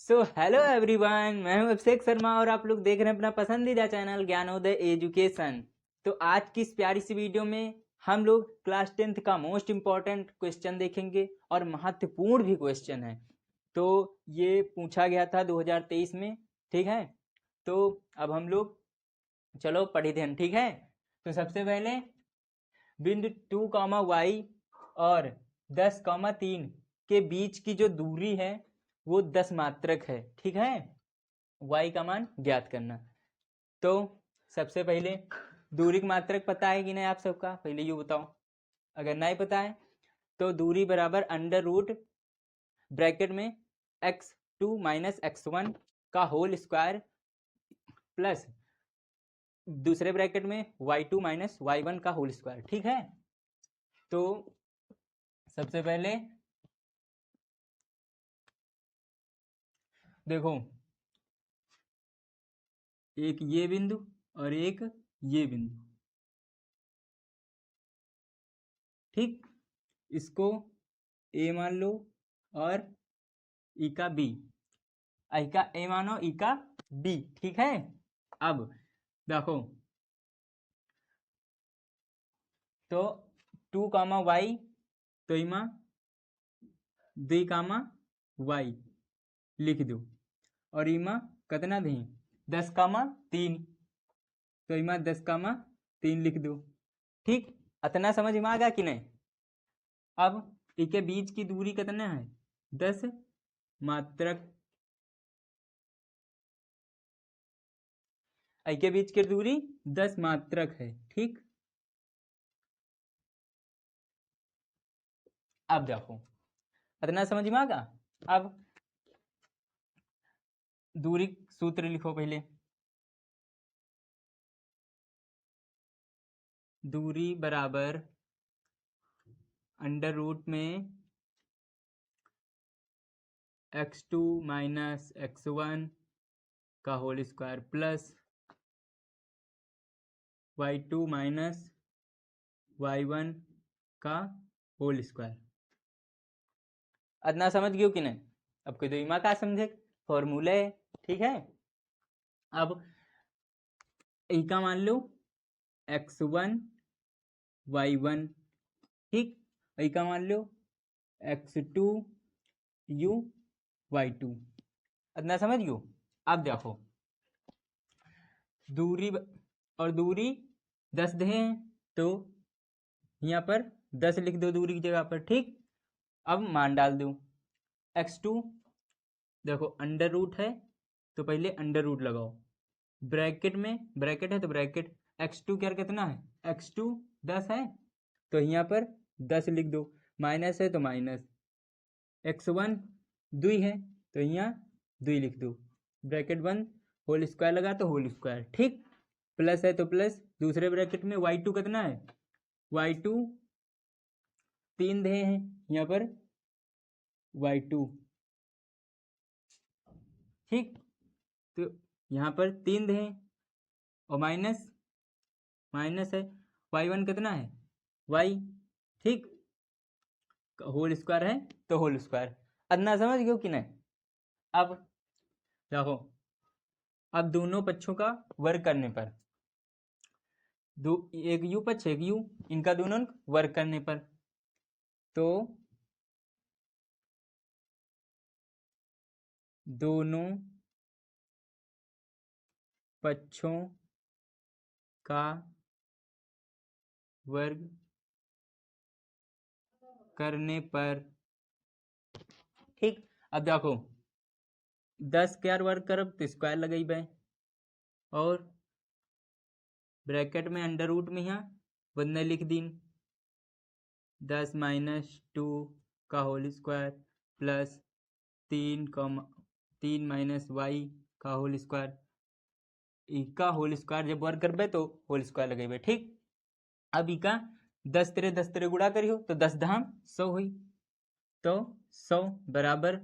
Hello everyone, मैं हूं अभिषेक शर्मा और आप लोग देख रहे हैं अपना पसंदीदा चैनल ज्ञानोदय एजुकेशन। तो आज की इस प्यारी सी वीडियो में हम लोग क्लास 10th का मोस्ट इम्पॉर्टेंट क्वेश्चन देखेंगे और महत्वपूर्ण भी क्वेश्चन है। तो ये पूछा गया था 2023 में, ठीक है। तो अब हम लोग चलो पढ़ी थे, ठीक है। तो सबसे पहले बिंदु 2, y और 10, 3 के बीच की जो दूरी है वो 10 मात्रक है, ठीक है। y का मान ज्ञात करना। तो सबसे पहले दूरी का मात्रक पता है कि नहीं आप सबका, पहले ये बताओ। अगर नहीं पता है तो दूरी बराबर अंडर रूट ब्रैकेट में x2 माइनस x1 का होल स्क्वायर प्लस दूसरे ब्रैकेट में y2 माइनस y1 का होल स्क्वायर, ठीक है। तो सबसे पहले देखो, एक ये बिंदु और एक ये बिंदु, ठीक। इसको ए मान लो और ई का बी, आई का ए मानो, ई का बी, ठीक है। अब देखो, तो 2, y तो इमा 2, y लिख दो और इमा कितना दें 10, 3 तो इमा 10, 3 लिख दो, ठीक। इतना समझ में आ गया कि नहीं। अब इनके बीच की दूरी कितना है 10 मात्रक, इनके बीच की दूरी 10 मात्रक है, ठीक। अब देखो इतना समझ में आ गया। अब दूरी सूत्र लिखो पहले। दूरी बराबर अंडर रूट में x2 माइनस x1 का whole square plus y2 minus y1 का होल स्क्वायर। इतना समझ गयो कि नहीं। अब कोई तो इमा का समझे, फॉर्मूला है, ठीक है। अब ई का मान लो x1 y1, ठीक। ई का मान लो x2 u y2। इतना समझ गयो। अब देखो दूरी और दूरी 10 दे हैं तो यहाँ पर 10 लिख दो दूरी की जगह पर, ठीक। अब मान डाल दो। x2 देखो अंडर रूट है तो पहले अंडर रूट लगाओ, ब्रैकेट में ब्रैकेट है तो ब्रैकेट x2 क्या कितना है x2 10 है तो यहाँ पर 10 लिख दो, माइनस है तो माइनस, x1 2 है तो यहाँ 2 लिख दो, ब्रैकेट बंद, होल स्क्वायर लगा तो होल स्क्वायर, ठीक। प्लस है तो प्लस, दूसरे ब्रैकेट में y2 कितना है y2 3 दे हैं यहाँ पर y2, ठीक। तो यहाँ पर 3 दे हैं और माइनस माइनस है, y1 कितना है y, ठीक। होल स्क्वायर है तो होल स्क्वायर। इतना समझ गयो कि नहीं। अब देखो, अब दोनों पक्षों का वर्ग करने पर दो, एक यू पक्ष एक यू, इनका दोनों वर्ग करने पर तो दोनों पक्षों का वर्ग करने पर, ठीक। अब देखो 10 क्या वर्ग करब तो स्क्वायर लगई बे और ब्रैकेट में अंडर रूट में यहाँ बंदे लिख दीन 10 माइनस 2 का whole square plus 3 minus y का होल स्क्वायर, का होल स्क्वायर जब वर्ग करबे तो होल स्क्वायर लगेबे, ठीक। अब इका 10 तेरे गुणा करियो तो 10 धाम 100 हुई तो 100 बराबर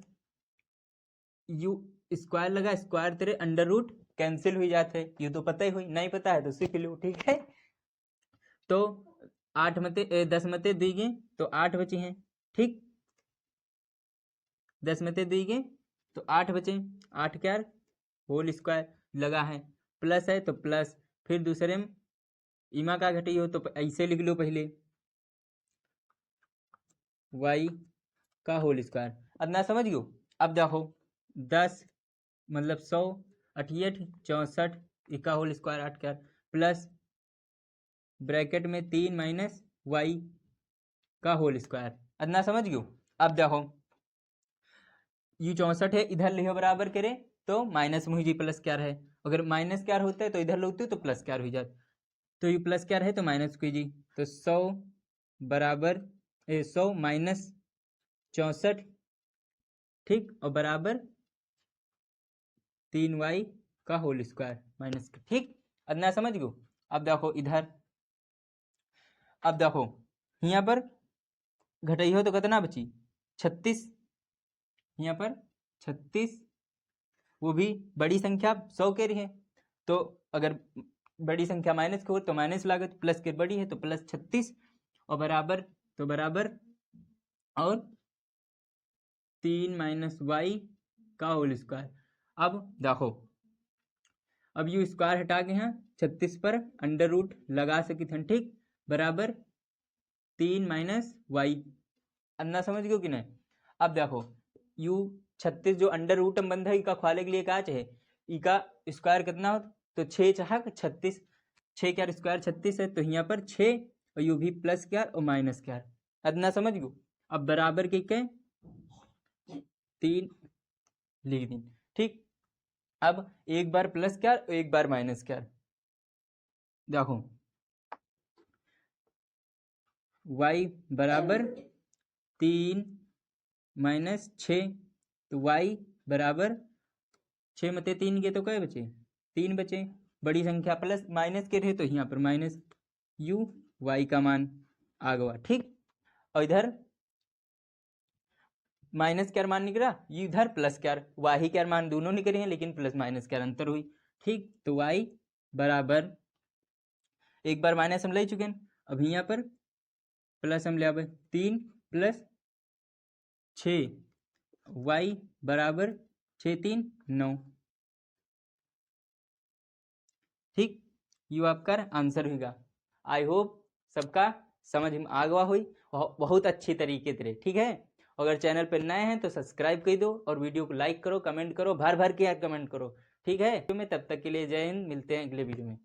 यू स्क्वायर लगा, स्क्वायर तेरे अंडर रूट कैंसिल हुई जाते, ये तो पता ही हुई, नहीं पता है तो सीख लो, ठीक है। तो 8 मते 10 मते देंगे तो 8 बचे हैं, ठीक। 10 मते देंगे तो 8 बचे, 8 क्या होल स्क्वायर लगा है, प्लस है तो प्लस, फिर दूसरे में इमा का घटी हो तो ऐसे लिख लो पहले y का होल स्क्वायर। अब ना समझ गयो। अब देखो 10 मतलब 100, 88, 64 इका होल स्क्वायर 8 क्या प्लस ब्रैकेट में 3 माइनस y का होल स्क्वायर। अब ना समझ गयो। अब देखो यू 64 है, इधर लिखो बराबर करे तो माइनस में ही जी प्लस क्या है, अगर माइनस क्या होता है तो इधर लोगते तो प्लस क्या हो जाए, तो ये प्लस क्या है तो माइनस कीजिए, तो 100 बराबर 100 माइनस 64 ठीक, और बराबर 3y का होल स्क्वायर माइनस ठीक। अब ना समझ गो। अब देखो इधर, अब देखो यहाँ पर घटाई हो तो कितना बची 36, यहाँ पर 36, वो भी बड़ी संख्या 100 के रही है, तो अगर बड़ी संख्या माइनस की हो तो माइनस लागत, प्लस के बड़ी है तो प्लस 36 और बराबर, तो बराबर और 3 माइनस वाई का होल स्क्वायर। अब देखो अब यू स्क्वायर हटा के यहाँ 36 पर अंडर रूट लगा सकी थे ठीक, बराबर 3 माइनस वाई। अन्ना समझ गयो कि नहीं। अब देखो यू 36 जो अंडर रूट में बंधा इका ख्वाले के लिए क्या चाहिए, इका स्क्वायर कितना हो तो 6 चाह 36, 6 क्या स्क्वायर 36 है, तो यहाँ पर 6 और यू भी प्लस क्या और माइनस क्या, अन्ना समझ गयो। अब बराबर के 3 लिख दी ठीक। अब एक बार प्लस क्या एक बार माइनस क्या, देखो y बराबर 3 माइनस 6, तो y बराबर 6 मते 3 के तो क्या बचे 3 बचे, बड़ी संख्या प्लस माइनस के रहे तो यहाँ पर माइनस u y का मान आ गया ठीक। और इधर माइनस क्या मान निकला, इधर प्लस क्या वाही क्या मान दोनों निकले हैं लेकिन प्लस माइनस क्या अंतर हुई ठीक। तो y बराबर एक बार माइनस हम ले चुके हैं, अब यहाँ पर प्लस हम ले 3 प्लस 6 y बराबर 6 3 9 ठीक। यू आपका आंसर होगा। आई होप सबका समझ में आ गया हुई बहुत अच्छी तरीके से ठीक है। अगर चैनल पर नए हैं तो सब्सक्राइब कर दो और वीडियो को लाइक करो, कमेंट करो, भर भर के कमेंट करो ठीक है। तब तक के लिए जय हिंद, मिलते हैं अगले वीडियो में।